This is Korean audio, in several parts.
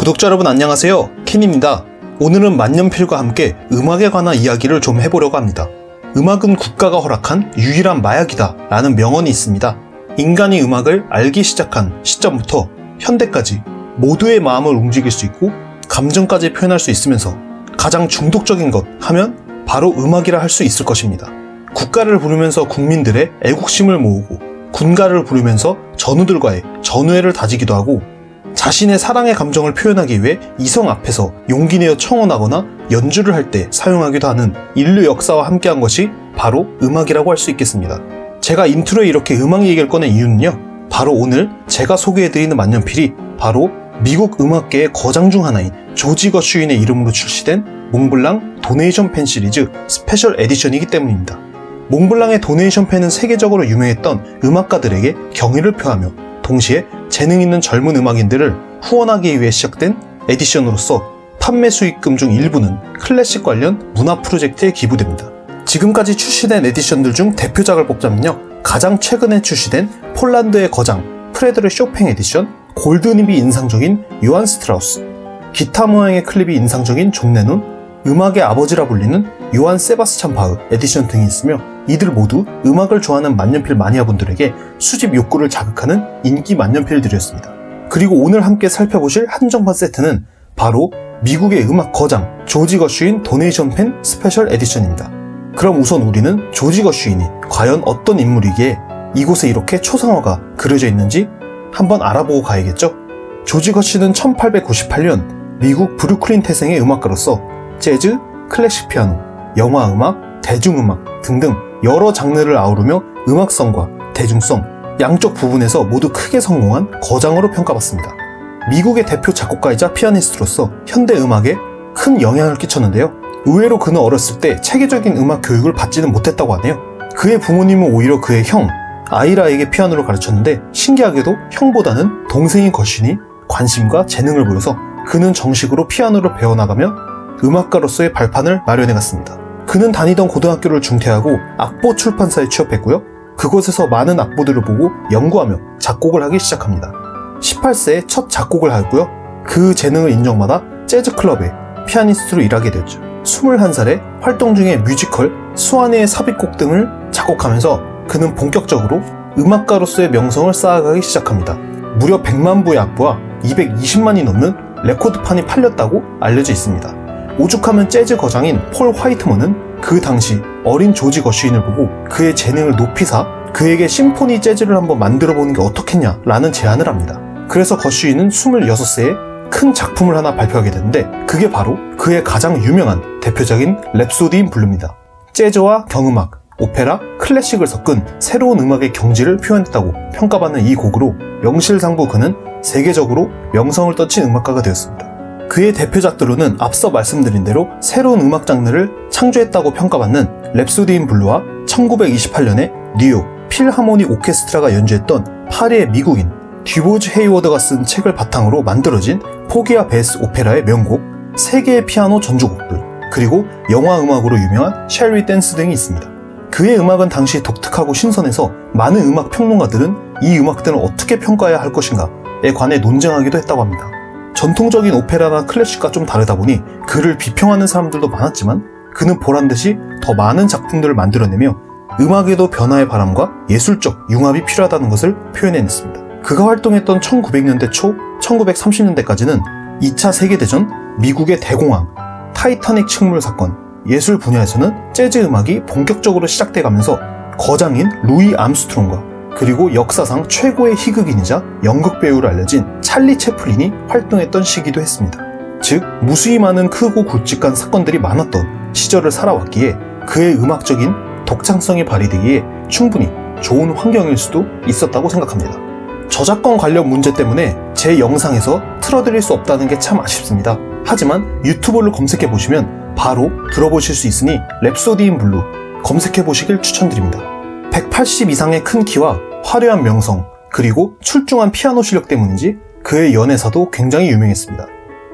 구독자 여러분 안녕하세요, 켄입니다. 오늘은 만년필과 함께 음악에 관한 이야기를 좀 해보려고 합니다. 음악은 국가가 허락한 유일한 마약이다 라는 명언이 있습니다. 인간이 음악을 알기 시작한 시점부터 현대까지 모두의 마음을 움직일 수 있고 감정까지 표현할 수 있으면서 가장 중독적인 것 하면 바로 음악이라 할 수 있을 것입니다. 국가를 부르면서 국민들의 애국심을 모으고 군가를 부르면서 전우들과의 전우애를 다지기도 하고 자신의 사랑의 감정을 표현하기 위해 이성 앞에서 용기 내어 청혼하거나 연주를 할 때 사용하기도 하는 인류 역사와 함께한 것이 바로 음악이라고 할 수 있겠습니다. 제가 인트로에 이렇게 음악 얘기를 꺼낸 이유는요, 바로 오늘 제가 소개해드리는 만년필이 바로 미국 음악계의 거장 중 하나인 조지 거슈윈의 이름으로 출시된 몽블랑 도네이션 펜 시리즈 스페셜 에디션이기 때문입니다. 몽블랑의 도네이션 펜은 세계적으로 유명했던 음악가들에게 경의를 표하며 동시에 재능 있는 젊은 음악인들을 후원하기 위해 시작된 에디션으로서 판매 수익금 중 일부는 클래식 관련 문화 프로젝트에 기부됩니다. 지금까지 출시된 에디션들 중 대표작을 뽑자면요, 가장 최근에 출시된 폴란드의 거장 프레드릭 쇼팽 에디션, 골드닙이 인상적인 요한 스트라우스, 기타 모양의 클립이 인상적인 존 레논, 음악의 아버지라 불리는 요한 세바스찬 바흐 에디션 등이 있으며, 이들 모두 음악을 좋아하는 만년필 마니아분들에게 수집 욕구를 자극하는 인기 만년필들이었습니다. 그리고 오늘 함께 살펴보실 한정판 세트는 바로 미국의 음악 거장 조지 거슈윈 도네이션 펜 스페셜 에디션입니다. 그럼 우선 우리는 조지 거슈윈이 과연 어떤 인물이기에 이곳에 이렇게 초상화가 그려져 있는지 한번 알아보고 가야겠죠? 조지 거슈윈은 1898년 미국 브루클린 태생의 음악가로서 재즈, 클래식 피아노, 영화음악, 대중음악 등등 여러 장르를 아우르며 음악성과 대중성, 양쪽 부분에서 모두 크게 성공한 거장으로 평가받습니다. 미국의 대표 작곡가이자 피아니스트로서 현대 음악에 큰 영향을 끼쳤는데요. 의외로 그는 어렸을 때 체계적인 음악 교육을 받지는 못했다고 하네요. 그의 부모님은 오히려 그의 형, 아이라에게 피아노를 가르쳤는데 신기하게도 형보다는 동생인 거슈윈이 관심과 재능을 보여서 그는 정식으로 피아노를 배워나가며 음악가로서의 발판을 마련해갔습니다. 그는 다니던 고등학교를 중퇴하고 악보 출판사에 취업했고요. 그곳에서 많은 악보들을 보고 연구하며 작곡을 하기 시작합니다. 18세에 첫 작곡을 하였고요. 그 재능을 인정받아 재즈클럽의 피아니스트로 일하게 되었죠. 21살에 활동 중에 뮤지컬 수아네의 삽입곡 등을 작곡하면서 그는 본격적으로 음악가로서의 명성을 쌓아가기 시작합니다. 무려 100만 부의 악보와 220만이 넘는 레코드판이 팔렸다고 알려져 있습니다. 오죽하면 재즈 거장인 폴 화이트먼은 그 당시 어린 조지 거슈윈을 보고 그의 재능을 높이사 그에게 심포니 재즈를 한번 만들어보는 게 어떻겠냐 라는 제안을 합니다. 그래서 거슈윈은 26세에 큰 작품을 하나 발표하게 되는데 그게 바로 그의 가장 유명한 대표적인 랩소디 인 블루입니다. 재즈와 경음악, 오페라, 클래식을 섞은 새로운 음악의 경지를 표현했다고 평가받는 이 곡으로 명실상부 그는 세계적으로 명성을 떨친 음악가가 되었습니다. 그의 대표작들로는 앞서 말씀드린 대로 새로운 음악 장르를 창조했다고 평가받는 랩소디 인 블루와 1928년에 뉴욕 필하모닉 오케스트라가 연주했던 파리의 미국인 듀보즈 헤이워드가 쓴 책을 바탕으로 만들어진 포기와 베스 오페라의 명곡, 세계의 피아노 전주곡들, 그리고 영화 음악으로 유명한 쉘 위 댄스 등이 있습니다. 그의 음악은 당시 독특하고 신선해서 많은 음악 평론가들은 이 음악들은 어떻게 평가해야 할 것인가에 관해 논쟁하기도 했다고 합니다. 전통적인 오페라나 클래식과 좀 다르다 보니 그를 비평하는 사람들도 많았지만 그는 보란듯이 더 많은 작품들을 만들어내며 음악에도 변화의 바람과 예술적 융합이 필요하다는 것을 표현해냈습니다. 그가 활동했던 1900년대 초, 1930년대까지는 2차 세계대전, 미국의 대공황, 타이타닉 침몰 사건, 예술 분야에서는 재즈 음악이 본격적으로 시작돼가면서 거장인 루이 암스트롱과 그리고 역사상 최고의 희극인이자 연극배우로 알려진 찰리 채플린이 활동했던 시기도 했습니다. 즉 무수히 많은 크고 굵직한 사건들이 많았던 시절을 살아왔기에 그의 음악적인 독창성이 발휘되기에 충분히 좋은 환경일 수도 있었다고 생각합니다. 저작권 관련 문제 때문에 제 영상에서 틀어드릴 수 없다는 게 참 아쉽습니다. 하지만 유튜브를 검색해보시면 바로 들어보실 수 있으니 랩소디 인 블루 검색해보시길 추천드립니다. 180 이상의 큰 키와 화려한 명성, 그리고 출중한 피아노 실력 때문인지 그의 연애사도 굉장히 유명했습니다.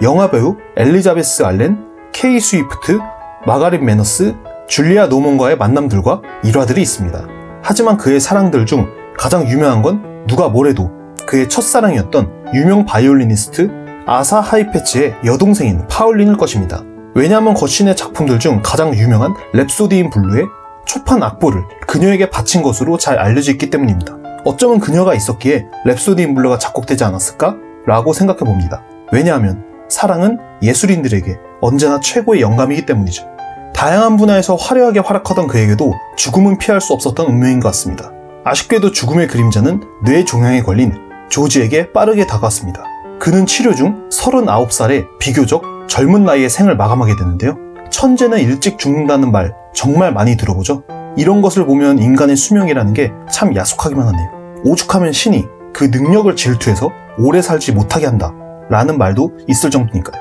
영화배우 엘리자베스 알렌, 케이 스위프트, 마가릿 매너스, 줄리아 노먼과의 만남들과 일화들이 있습니다. 하지만 그의 사랑들 중 가장 유명한 건 누가 뭐래도 그의 첫사랑이었던 유명 바이올리니스트 아사 하이패치의 여동생인 파울린일 것입니다. 왜냐하면 거신의 작품들 중 가장 유명한 랩소디 인 블루의 초판 악보를 그녀에게 바친 것으로 잘 알려져 있기 때문입니다. 어쩌면 그녀가 있었기에 랩소디 인 블루가 작곡되지 않았을까? 라고 생각해봅니다. 왜냐하면 사랑은 예술인들에게 언제나 최고의 영감이기 때문이죠. 다양한 분야에서 화려하게 활약하던 그에게도 죽음은 피할 수 없었던 운명인 것 같습니다. 아쉽게도 죽음의 그림자는 뇌 종양에 걸린 조지에게 빠르게 다가왔습니다. 그는 치료 중 39살의 비교적 젊은 나이에 생을 마감하게 되는데요. 천재는 일찍 죽는다는 말 정말 많이 들어보죠. 이런 것을 보면 인간의 수명이라는 게 참 야속하기만 하네요. 오죽하면 신이 그 능력을 질투해서 오래 살지 못하게 한다 라는 말도 있을 정도니까요.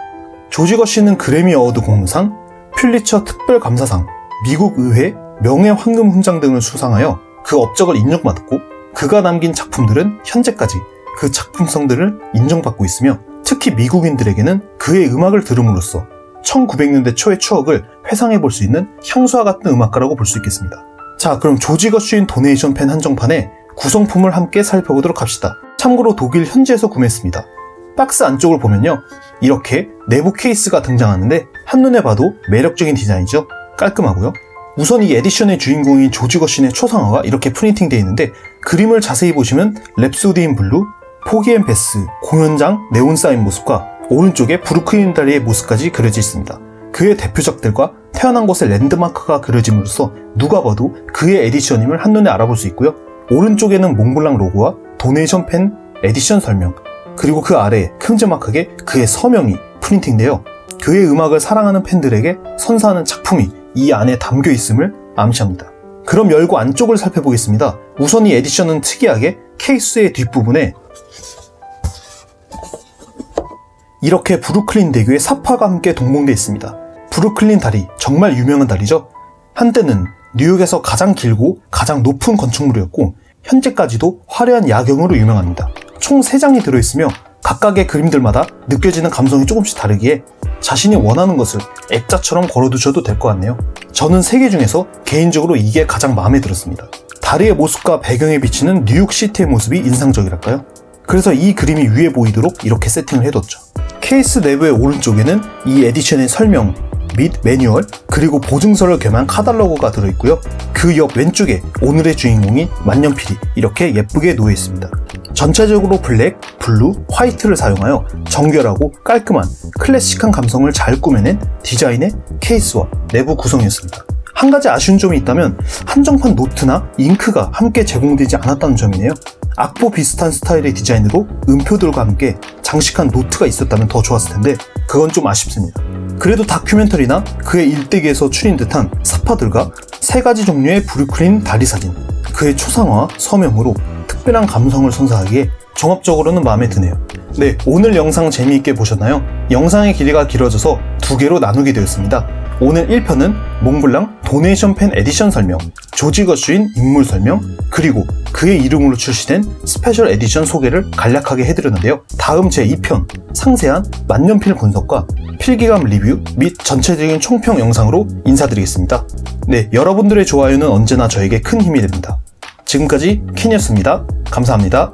조지 거신은 그래미 어워드 공로상, 퓰리처 특별감사상, 미국 의회 명예황금 훈장 등을 수상하여 그 업적을 인정받았고, 그가 남긴 작품들은 현재까지 그 작품성들을 인정받고 있으며, 특히 미국인들에게는 그의 음악을 들음으로써 1900년대 초의 추억을 회상해 볼 수 있는 향수와 같은 음악가라고 볼 수 있겠습니다. 자, 그럼 조지 거신 도네이션 펜 한정판의 구성품을 함께 살펴보도록 합시다. 참고로 독일 현지에서 구매했습니다. 박스 안쪽을 보면요, 이렇게 내부 케이스가 등장하는데 한눈에 봐도 매력적인 디자인이죠. 깔끔하고요. 우선 이 에디션의 주인공인 조지 거신의 초상화가 이렇게 프린팅되어 있는데, 그림을 자세히 보시면 랩소디 인 블루, 포기 앤 베스, 공연장, 네온 사인 모습과 오른쪽에 브루클린 다리의 모습까지 그려져 있습니다. 그의 대표작들과 태어난 곳의 랜드마크가 그려짐으로써 누가 봐도 그의 에디션임을 한눈에 알아볼 수 있고요. 오른쪽에는 몽블랑 로고와 도네이션 펜 에디션 설명, 그리고 그 아래에 큼지막하게 그의 서명이 프린팅되어 그의 음악을 사랑하는 팬들에게 선사하는 작품이 이 안에 담겨 있음을 암시합니다. 그럼 열고 안쪽을 살펴보겠습니다. 우선 이 에디션은 특이하게 케이스의 뒷부분에 이렇게 브루클린 대교의 사파가 함께 동봉되어 있습니다. 브루클린 다리, 정말 유명한 다리죠. 한때는 뉴욕에서 가장 길고 가장 높은 건축물이었고, 현재까지도 화려한 야경으로 유명합니다. 총 3장이 들어있으며 각각의 그림들마다 느껴지는 감성이 조금씩 다르기에 자신이 원하는 것을 액자처럼 걸어두셔도 될 것 같네요. 저는 3개 중에서 개인적으로 이게 가장 마음에 들었습니다. 다리의 모습과 배경에 비치는 뉴욕시티의 모습이 인상적이랄까요? 그래서 이 그림이 위에 보이도록 이렇게 세팅을 해뒀죠. 케이스 내부의 오른쪽에는 이 에디션의 설명 및 매뉴얼, 그리고 보증서를 겸한 카탈로그가 들어있고요. 그 옆 왼쪽에 오늘의 주인공인 만년필이 이렇게 예쁘게 놓여 있습니다. 전체적으로 블랙, 블루, 화이트를 사용하여 정결하고 깔끔한 클래식한 감성을 잘 꾸며낸 디자인의 케이스와 내부 구성이었습니다. 한 가지 아쉬운 점이 있다면 한정판 노트나 잉크가 함께 제공되지 않았다는 점이네요. 악보 비슷한 스타일의 디자인으로 음표들과 함께 장식한 노트가 있었다면 더 좋았을 텐데 그건 좀 아쉽습니다. 그래도 다큐멘터리나 그의 일대기에서 추린 듯한 사파들과 3가지 종류의 브루클린 다리 사진, 그의 초상화와 서명으로 특별한 감성을 선사하기에 종합적으로는 마음에 드네요. 네, 오늘 영상 재미있게 보셨나요? 영상의 길이가 길어져서 2개로 나누게 되었습니다. 오늘 1편은 몽블랑 도네이션 펜 에디션 설명, 조지 거신 인물 설명, 그리고 그의 이름으로 출시된 스페셜 에디션 소개를 간략하게 해드렸는데요. 다음 제2편 상세한 만년필 분석과 필기감 리뷰 및 전체적인 총평 영상으로 인사드리겠습니다. 네, 여러분들의 좋아요는 언제나 저에게 큰 힘이 됩니다. 지금까지 켄이었습니다. 감사합니다.